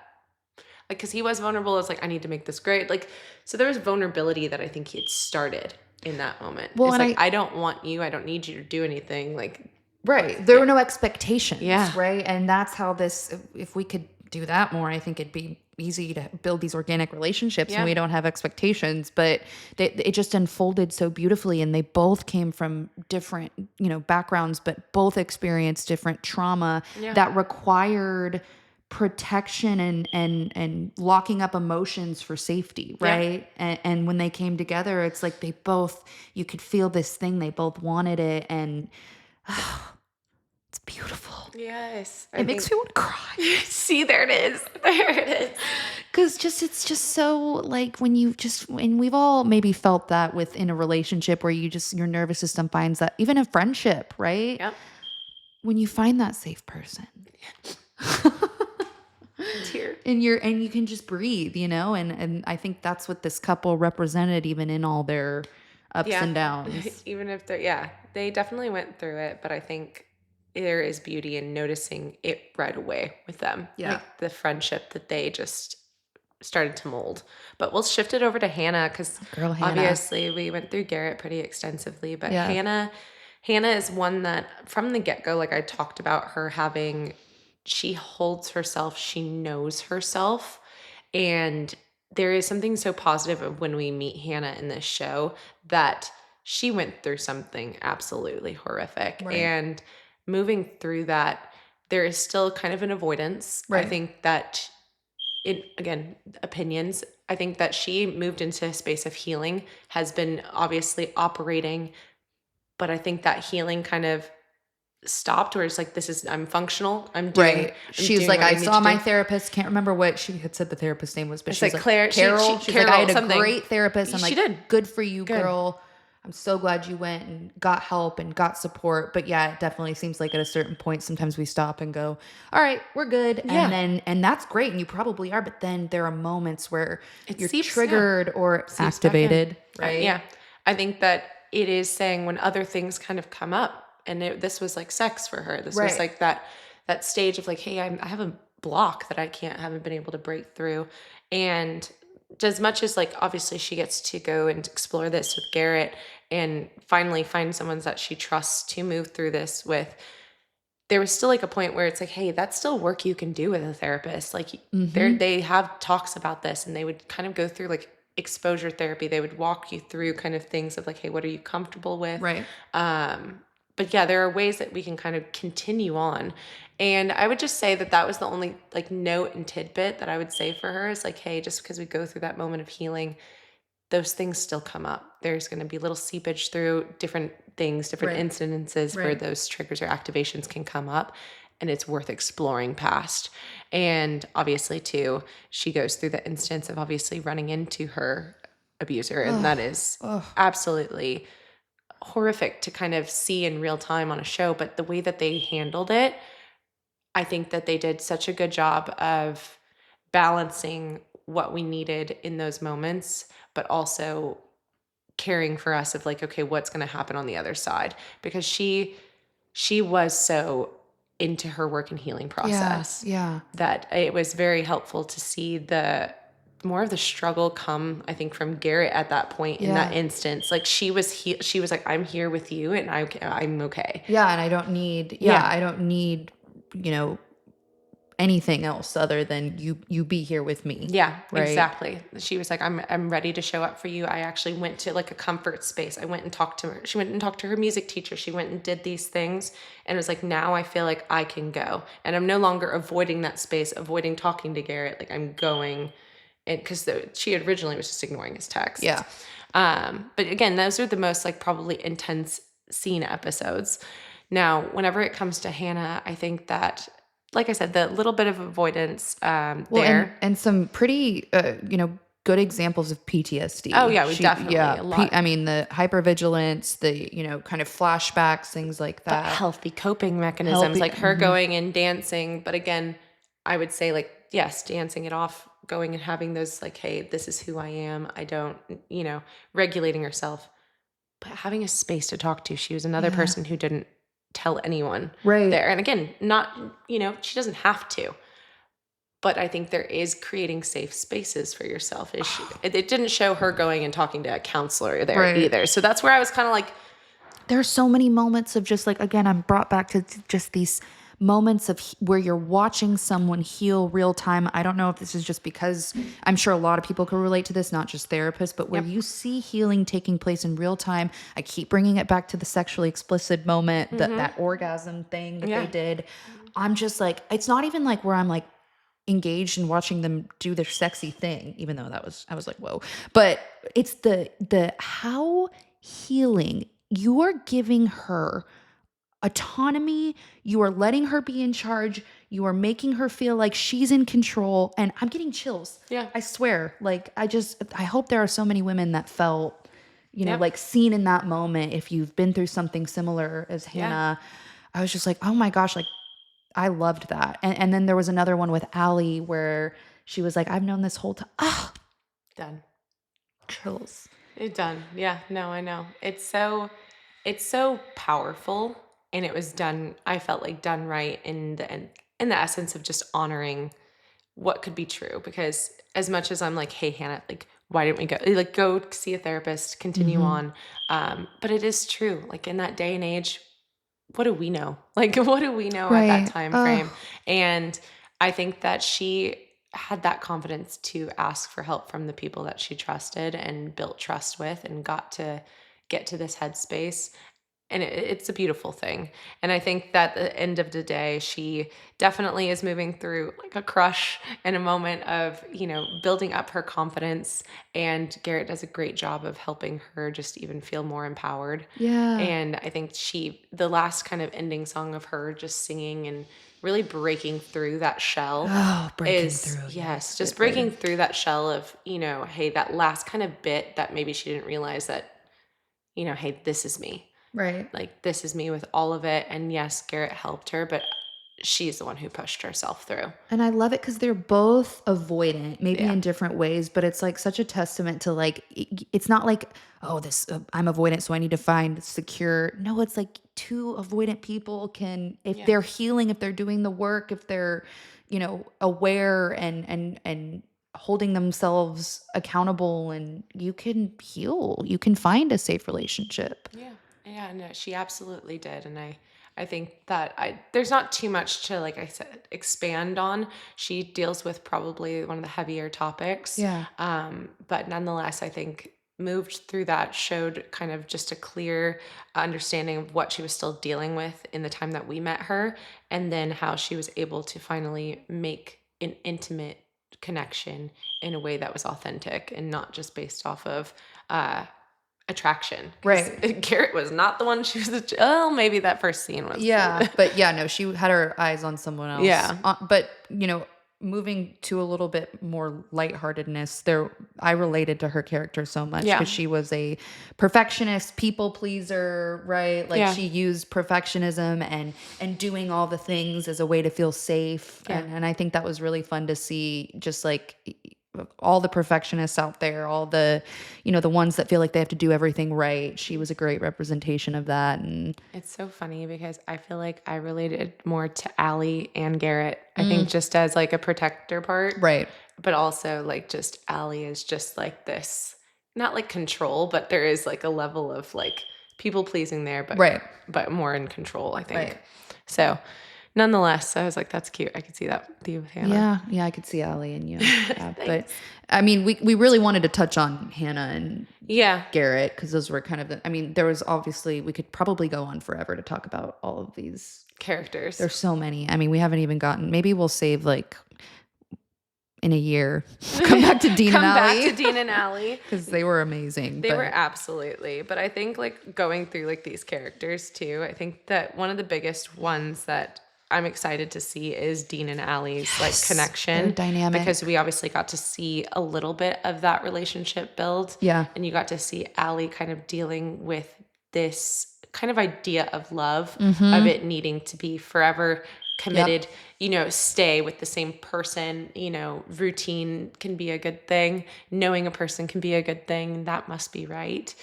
S1: Like, because he was vulnerable. It's like, I need to make this great. Like, so there was vulnerability that I think he had started in that moment. Well, it's like, I don't want you. I don't need you to do anything. Like,
S2: there were no expectations. Right. And that's how this, if we could do that more, I think it'd be easy to build these organic relationships and we don't have expectations. But it just unfolded so beautifully, and they both came from different, you know, backgrounds, but both experienced different trauma that required protection and locking up emotions for safety, right? And when they came together, it's like they both, you could feel this thing, they both wanted it, and it's beautiful.
S1: Yes.
S2: It makes me want to cry.
S1: See, there it is. There it is.
S2: Because it's just so like when we've all maybe felt that within a relationship where your nervous system finds that, even a friendship, right?
S1: Yep.
S2: When you find that safe person.
S1: Tear.
S2: And you can just breathe, you know, and I think that's what this couple represented, even in all their ups and downs.
S1: Even if they definitely went through it, but I think there is beauty in noticing it right away with them.
S2: Yeah.
S1: Like the friendship that they just started to mold. But we'll shift it over to Hannah because
S2: Girl, Hannah.
S1: obviously we went through Garrett pretty extensively. But
S2: Yeah.
S1: Hannah is one that from the get-go, like I talked about her having, she holds herself, she knows herself. And there is something so positive of when we meet Hannah in this show that she went through something absolutely horrific.
S2: Right.
S1: And moving through that, there is still kind of an avoidance.
S2: Right.
S1: I think that again, opinions. I think that she moved into a space of healing, has been obviously operating, but I think that healing kind of stopped where it's like, I'm functional.
S2: Right. She's like, I saw my therapist. Can't remember what she had said the therapist's name was, but she's like,
S1: Claire,
S2: Carol. She's like, I had a great therapist. I'm
S1: she
S2: like,
S1: did.
S2: Good for you, girl. I'm so glad you went and got help and got support. But yeah, it definitely seems like at a certain point, sometimes we stop and go, all right, we're good.
S1: Yeah.
S2: And that's great. And you probably are. But then there are moments where you're
S1: seeps,
S2: triggered or activated. Right.
S1: Yeah. I think that it is saying when other things kind of come up, and this was like sex for her. This was like that stage of like, hey, I have a block that haven't been able to break through. And as much as like, obviously she gets to go and explore this with Garrett and finally find someone that she trusts to move through this with, there was still like a point where it's like, hey, that's still work you can do with a therapist. Like they have talks about this, and they would kind of go through like exposure therapy. They would walk you through kind of things of like, hey, what are you comfortable with?
S2: Right.
S1: But yeah, there are ways that we can kind of continue on. And I would just say that was the only like note and tidbit that I would say for her is like, hey, just because we go through that moment of healing, those things still come up. There's going to be little seepage through different things, different incidences where those triggers or activations can come up, and it's worth exploring past. And obviously too, she goes through the instance of obviously running into her abuser, and that is absolutely horrific to kind of see in real time on a show. But the way that they handled it, I think that they did such a good job of balancing what we needed in those moments, but also caring for us of like, okay, what's going to happen on the other side? Because she was so into her work and healing process that it was very helpful to see the more of the struggle come, I think, from Garrett at that point in that instance. Like she was like, I'm here with you and I'm okay.
S2: Yeah. And I don't need, I don't need, anything else other than you be here with me.
S1: Yeah, right? Exactly. She was like, I'm ready to show up for you. I actually went to like a comfort space. I went and talked to her. She went and talked to her music teacher. She went and did these things. And it was like, now I feel like I can go. And I'm no longer avoiding that space, avoiding talking to Garrett. Like I'm going, and because she originally was just ignoring his texts.
S2: Yeah.
S1: But again, those are the most like probably intense scene episodes. Now, whenever it comes to Hannah, I think that, like I said, the little bit of avoidance there.
S2: And some pretty, good examples of PTSD.
S1: Oh, yeah, definitely a lot.
S2: I mean, the hypervigilance, the, kind of flashbacks, things like that.
S1: But healthy coping mechanisms, like her going and dancing. But again, I would say like, yes, dancing it off, going and having those like, hey, this is who I am. I don't, regulating herself. But having a space to talk to. She was another person who didn't tell anyone there. And again, not, she doesn't have to. But I think there is creating safe spaces for yourself. It didn't show her going and talking to a counselor there either. So that's where I was kind of like.
S2: There are so many moments of just like, again, I'm brought back to just these moments of where you're watching someone heal real time. I don't know if this is just because I'm sure a lot of people can relate to this, not just therapists, but where you see healing taking place in real time. I keep bringing it back to the sexually explicit moment, that orgasm thing that they did. I'm just like, it's not even like where I'm like engaged in watching them do their sexy thing, even though I was like, whoa. But it's the how healing. You are giving her autonomy. You are letting her be in charge. You are making her feel like she's in control. And I'm getting chills.
S1: Yeah.
S2: I swear. Like, I hope there are so many women that felt, like seen in that moment. If you've been through something similar as Hannah, I was just like, oh my gosh, like I loved that. And then there was another one with Allie where she was like, I've known this whole time. Oh,
S1: done.
S2: Chills.
S1: It's done. Yeah, no, I know. It's so powerful and it was done, I felt like done right in the essence of just honoring what could be true. Because as much as I'm like, hey, Hannah, like, why didn't we go see a therapist, continue on. But it is true. Like in that day and age, what do we know? Like, what do we know at that
S2: Right.
S1: time frame? And I think that she had that confidence to ask for help from the people that she trusted and built trust with and got to get to this headspace. And it's a beautiful thing. And I think that at the end of the day, she definitely is moving through like a crush and a moment of, building up her confidence. And Garrett does a great job of helping her just even feel more empowered.
S2: Yeah.
S1: And I think the last kind of ending song of her just singing and really breaking through that shell yes, just breaking through that shell of, hey, that last kind of bit that maybe she didn't realize that, hey, this is me.
S2: Right.
S1: Like, this is me with all of it. And yes, Garrett helped her, but she's the one who pushed herself through.
S2: And I love it because they're both avoidant, maybe in different ways, but it's like such a testament to like, it's not like, oh, I'm avoidant, so I need to find secure. No, it's like two avoidant people can, if they're healing, if they're doing the work, if they're, aware and holding themselves accountable, and you can heal, you can find a safe relationship.
S1: Yeah, no, she absolutely did. And I think that there's not too much to, like I said, expand on. She deals with probably one of the heavier topics.
S2: Yeah.
S1: But nonetheless, I think moved through that, showed kind of just a clear understanding of what she was still dealing with in the time that we met her, and then how she was able to finally make an intimate connection in a way that was authentic and not just based off of attraction.
S2: Right.
S1: Garrett was not the one she was, maybe that first scene was.
S2: Yeah. But yeah, no, she had her eyes on someone else.
S1: Yeah.
S2: But, moving to a little bit more lightheartedness, I related to her character so much because she was a perfectionist, people pleaser, right? Like she used perfectionism and doing all the things as a way to feel safe. And I think that was really fun to see, just like all the perfectionists out there, all the, the ones that feel like they have to do everything right. She was a great representation of that. And
S1: it's so funny because I feel like I related more to Allie and Garrett. I think just as like a protector part.
S2: Right.
S1: But also like just Allie is just like this, not like control, but there is like a level of like people pleasing there, but more in control, I think.
S2: Right.
S1: So nonetheless, I was like, that's cute. I could see that with you, Hannah.
S2: Yeah, I could see Allie and you. Yeah, but I mean, we really wanted to touch on Hannah and Garrett because those were kind of there was obviously, we could probably go on forever to talk about all of these
S1: characters.
S2: There's so many. I mean, we haven't even gotten, maybe we'll save like in a year, come back to Dean and Allie.
S1: Come back to Dean and Allie.
S2: Because they were amazing.
S1: They were absolutely. But I think like going through like these characters too, I think that one of the biggest ones that I'm excited to see is Dean and Allie's like connection.
S2: Their dynamic.
S1: Because we obviously got to see a little bit of that relationship build.
S2: Yeah.
S1: And you got to see Allie kind of dealing with this kind of idea of love, of it needing to be forever committed, stay with the same person, routine can be a good thing. Knowing a person can be a good thing. That must be right.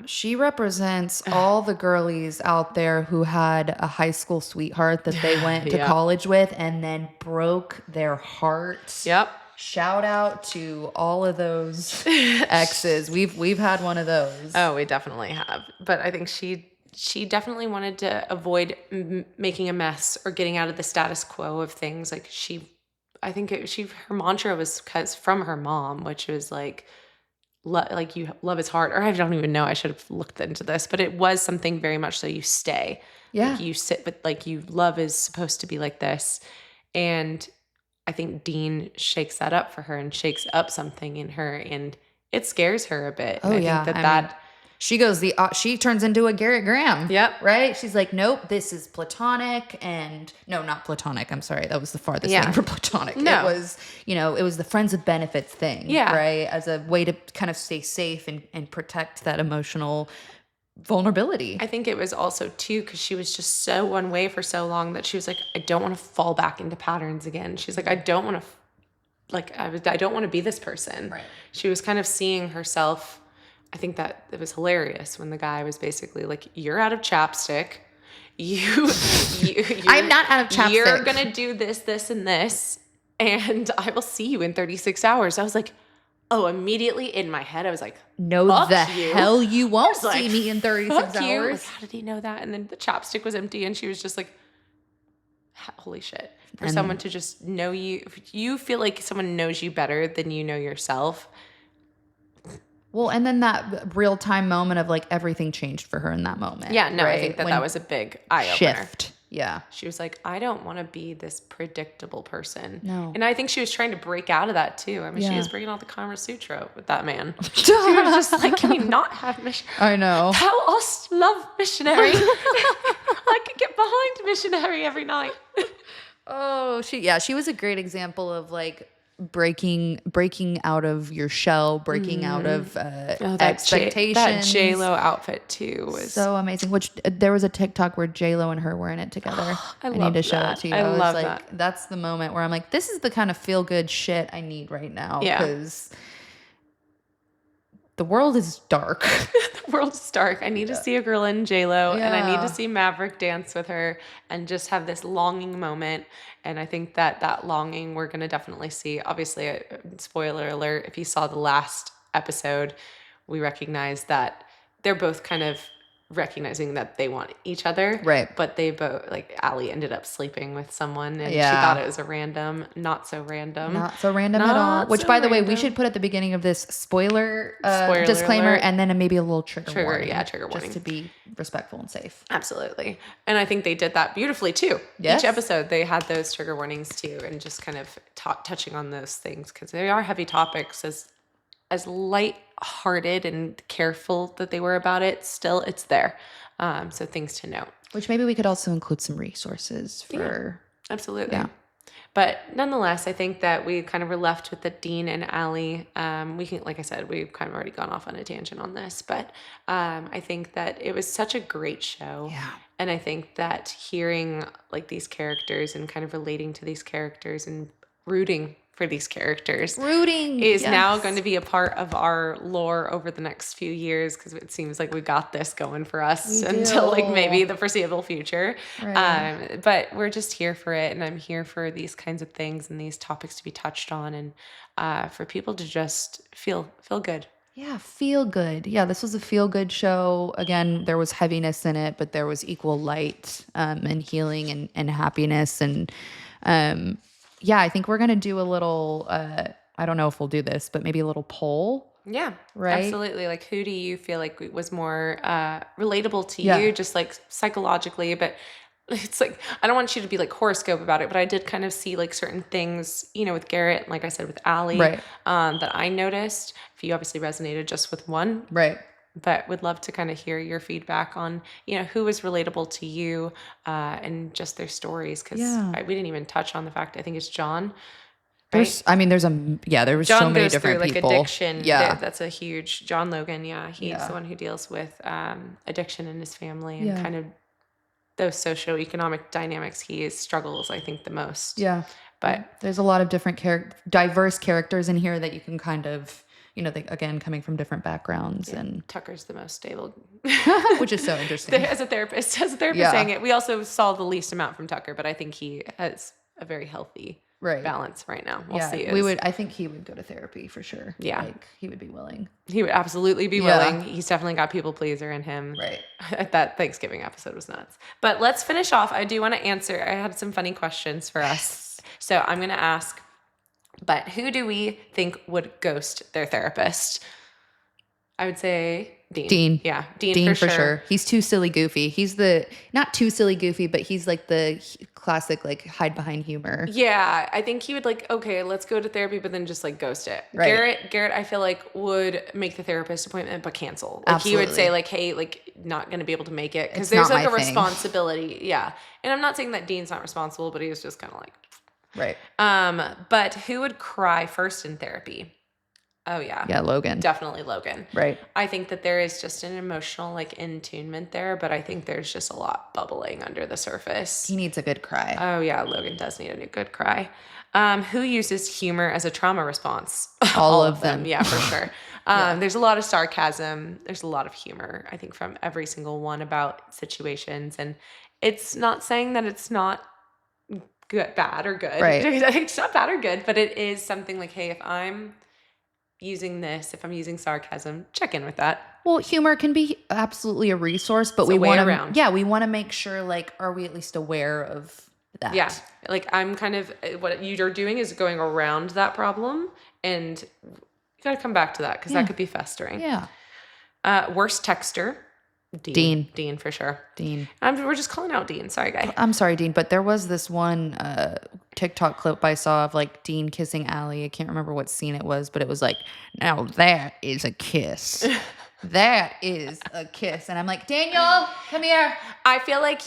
S2: She represents all the girlies out there who had a high school sweetheart that they went to college with and then broke their hearts.
S1: Yep.
S2: Shout out to all of those exes. We've had one of those.
S1: Oh, we definitely have. But I think she definitely wanted to avoid making a mess or getting out of the status quo of things. Like her mantra was from her mom, which was like love is hard. Or I don't even know. I should have looked into this, but it was something very much so you stay.
S2: Yeah.
S1: Like you sit with love is supposed to be like this. And I think Dean shakes that up for her and shakes up something in her, and it scares her a bit.
S2: Oh,
S1: and I think that
S2: she goes she turns into a Garrett Graham.
S1: Yep.
S2: Right? She's like, nope, this is platonic. And no, not platonic. I'm sorry. That was the farthest thing for platonic.
S1: No.
S2: It was, it was the friends with benefits thing.
S1: Yeah.
S2: Right? As a way to kind of stay safe and protect that emotional vulnerability.
S1: I think it was also too because she was just so one way for so long that she was like, I don't want to fall back into patterns again. She's like, I don't want to I don't want to be this person.
S2: Right.
S1: She was kind of seeing herself. I think that it was hilarious when the guy was basically like, you're out of chapstick,
S2: I'm not out of chapstick.
S1: You're going to do this, this, and this, and I will see you in 36 hours. I was like, oh, immediately in my head, I was like,
S2: no, the hell you won't see me in 36 hours.
S1: Like, how did he know that? And then the chapstick was empty, and she was just like, holy shit. For someone to just know you, if you feel like someone knows you better than you know yourself.
S2: Well, and then that real-time moment of like everything changed for her in that moment.
S1: Yeah, no, right? I think that was a big eye-opener.
S2: Shift. Yeah.
S1: She was like, I don't want to be this predictable person.
S2: No.
S1: And I think she was trying to break out of that too. I mean, she was bringing out the Kama Sutra with that man. She was just like, can we not have missionary?
S2: I know.
S1: Thou us love missionary. I could get behind missionary every night.
S2: Oh, she was a great example of like breaking out of your shell, breaking out of expectations.
S1: That J-Lo outfit too was
S2: so amazing. Which there was a TikTok where J-Lo and her were in it together. I need to show it to you.
S1: I
S2: was
S1: love
S2: like,
S1: that.
S2: That's the moment where I'm like, this is the kind of feel good shit I need right now.
S1: Yeah.
S2: Because the world is dark.
S1: The world is dark. I need to see a girl in J-Lo, and I need to see Maverick dance with her and just have this longing moment. And I think that longing we're going to definitely see. Obviously, spoiler alert, if you saw the last episode, we recognize that they're both kind of recognizing that they want each other.
S2: Right.
S1: But they both, like, Allie ended up sleeping with someone, and she thought it was a random, not so random
S2: at all. Which, by the way, we should put at the beginning of this spoiler disclaimer
S1: alert.
S2: And then maybe a little trigger warning.
S1: Yeah, trigger warning.
S2: Just to be respectful and safe.
S1: Absolutely. And I think they did that beautifully too.
S2: Yes.
S1: Each episode, they had those trigger warnings too, and just kind of touching on those things, because they are heavy topics. As light-hearted and careful that they were about it, still it's there. So things to note.
S2: Which maybe we could also include some resources for.
S1: Yeah, absolutely.
S2: Yeah.
S1: But nonetheless, I think that we kind of were left with the Dean and Allie. We can, like I said, we've kind of already gone off on a tangent on this, but I think that it was such a great show.
S2: Yeah.
S1: And I think that hearing like these characters and kind of relating to these characters and rooting for these characters is now going to be a part of our lore over the next few years, because it seems like we got this going for us until like maybe the foreseeable future. Right. But we're just here for it, and I'm here for these kinds of things and these topics to be touched on, and for people to just feel good.
S2: Yeah, feel good. Yeah, this was a feel good show. Again, there was heaviness in it, but there was equal light and healing and happiness. And yeah, I think we're going to do a little, I don't know if we'll do this, but maybe a little poll.
S1: Yeah,
S2: right.
S1: Absolutely. Like, who do you feel like was more relatable to you, just like psychologically? But it's like, I don't want you to be like horoscope about it, but I did kind of see like certain things, with Garrett, like I said, with Allie, that I noticed. If you obviously resonated just with one.
S2: Right.
S1: But would love to kind of hear your feedback on, who was relatable to you and just their stories. Because we didn't even touch on the fact, I think it's John. Right?
S2: There was so many different
S1: through,
S2: people.
S1: Like addiction.
S2: Yeah.
S1: That's a huge, John Logan. Yeah. He's the one who deals with addiction in his family and kind of those socioeconomic dynamics. He struggles, I think, the most.
S2: Yeah.
S1: But
S2: there's a lot of different diverse characters in here that you can kind of, again, coming from different backgrounds. And
S1: Tucker's the most stable.
S2: Which is so interesting.
S1: As a therapist saying it. We also saw the least amount from Tucker, but I think he has a very healthy balance right now. We'll see.
S2: I think he would go to therapy for sure.
S1: Yeah.
S2: Like, he would be willing.
S1: He would absolutely be willing. He's definitely got people pleaser in him.
S2: Right.
S1: That Thanksgiving episode was nuts. But let's finish off. I do want to answer. I had some funny questions for us. So I'm going to ask, but who do we think would ghost their therapist? I would say Dean. Yeah, Dean for sure.
S2: He's too silly goofy. He's not too silly goofy, but he's like the classic like hide behind humor.
S1: Yeah, I think he would like, okay, let's go to therapy, but then just like ghost it.
S2: Right.
S1: Garrett, I feel like would make the therapist appointment but cancel. Like Absolutely. He would say like, hey, like not going to be able to make it because there's like a responsibility. Yeah, and I'm not saying that Dean's not responsible, but he was just kind of like.
S2: Right.
S1: But who would cry first in therapy? Oh, yeah.
S2: Yeah, Logan.
S1: Definitely Logan.
S2: Right.
S1: I think that there is just an emotional, like, in-tunement there, but I think there's just a lot bubbling under the surface.
S2: He needs a good cry.
S1: Oh, yeah, Logan does need a good cry. Who uses humor as a trauma response?
S2: All of them.
S1: Yeah, for sure. There's a lot of sarcasm. There's a lot of humor, I think, from every single one about situations. And it's not saying that it's not good, bad or good.
S2: Right.
S1: It's not bad or good, but it is something like, hey, if I'm using sarcasm, check in with that.
S2: Well, humor can be absolutely a resource, but we want to, we want to make sure, like, are we at least aware of that?
S1: Yeah. Like, I'm kind of, what you're doing is going around that problem, and you got to come back to that because that could be festering.
S2: Yeah.
S1: Worst texter. Dean for sure.
S2: Dean.
S1: We're just calling out Dean. Sorry, guy.
S2: I'm sorry, Dean, but there was this one TikTok clip I saw of, like, Dean kissing Allie. I can't remember what scene it was, but it was like, now that is a kiss. That is a kiss. And I'm like, Daniel, come here.
S1: I feel like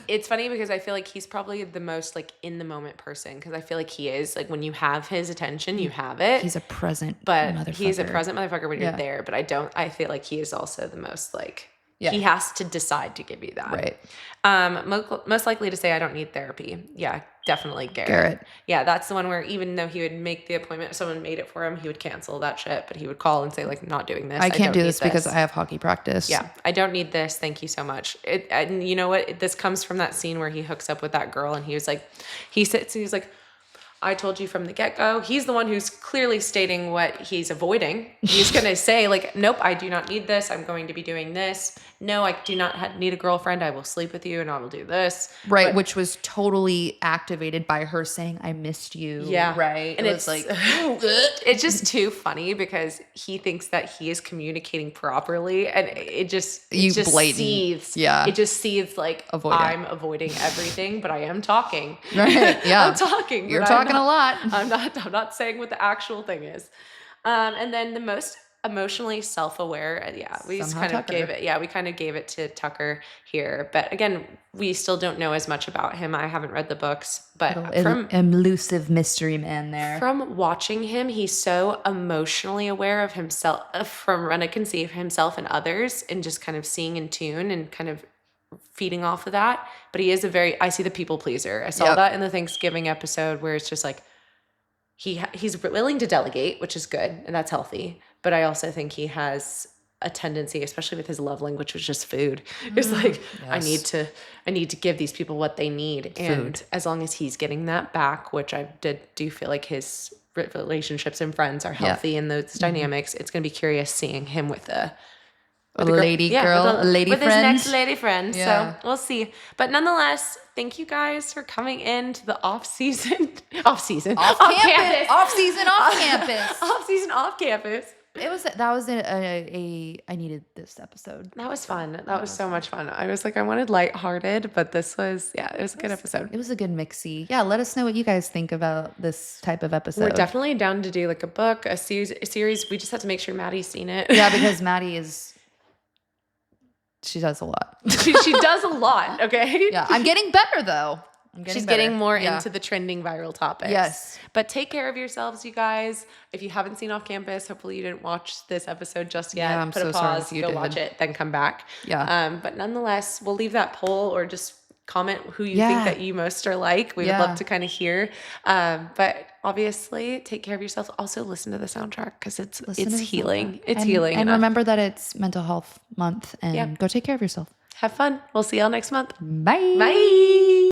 S1: it's funny because I feel like he's probably the most, like, in the moment person, because I feel like he is, like, when you have his attention, you have it.
S2: He's a present
S1: motherfucker. He's a present motherfucker when you're there, but I feel like he is also the most, like, he has to decide to give you that.
S2: Right.
S1: Most likely to say, I don't need therapy. Yeah, definitely Garrett. Yeah, that's the one where even though he would make the appointment, if someone made it for him, he would cancel that shit, but he would call and say, like, I'm not doing this.
S2: I can't do this because I have hockey practice.
S1: Yeah, I don't need this. Thank you so much. And you know what? This comes from that scene where he hooks up with that girl and he was like, he sits and he's like, I told you from the get-go. He's the one who's clearly stating what he's avoiding. He's going to say, like, nope, I do not need this. I'm going to be doing this. No, I do not need a girlfriend. I will sleep with you and I will do this.
S2: Right, but, which was totally activated by her saying, I missed you.
S1: Yeah.
S2: Right.
S1: And it's like, it's just too funny because he thinks that he is communicating properly, and it just seethes.
S2: Yeah.
S1: It just seethes like, I'm avoiding everything, but I am talking.
S2: Right. Yeah.
S1: I'm talking.
S2: You're talking a lot.
S1: I'm not saying what the actual thing is. And then the most emotionally self-aware, we just kind of gave it to Tucker here. But again, we still don't know as much about him. I haven't read the books, but from
S2: elusive mystery man there.
S1: From watching him, he's so emotionally aware of himself, from what I can see of himself and others, and just kind of seeing in tune and kind of feeding off of that. But he is I see the people pleaser. I saw that in the Thanksgiving episode where it's just like, he's willing to delegate, which is good, and that's healthy. But I also think he has a tendency, especially with his love language, which is just food. It's like, yes. I need to give these people what they need. Food. And as long as he's getting that back, which I do feel like his relationships and friends are healthy in those dynamics, it's going to be curious seeing him with a lady friend. With his next lady friend. Yeah. So we'll see. But nonetheless, thank you guys for coming into the off campus. Off season, off campus.
S2: I needed this episode.
S1: That was fun. That was so much fun. I was like, I wanted lighthearted, but this was, it was a good episode.
S2: It was a good mixy. Yeah, let us know what you guys think about this type of episode.
S1: We're definitely down to do like a book, a series. We just have to make sure Maddie's seen it.
S2: Yeah, because Maddie she does a lot.
S1: she does a lot, okay?
S2: Yeah, I'm getting better though.
S1: She's getting more into the trending viral topics.
S2: Yes.
S1: But take care of yourselves, you guys. If you haven't seen Off Campus, hopefully you didn't watch this episode just yet.
S2: Yeah, I'm
S1: Put
S2: so
S1: a pause,
S2: sorry if you
S1: go
S2: did.
S1: watch it, then come back.
S2: Yeah.
S1: But nonetheless, we'll leave that poll or just comment who you think that you most are like. We would love to kind of hear. But obviously, take care of yourself. Also, listen to the soundtrack because it's healing. It's healing.
S2: And remember that it's Mental Health Month, and go take care of yourself.
S1: Have fun. We'll see y'all next month.
S2: Bye.
S1: Bye.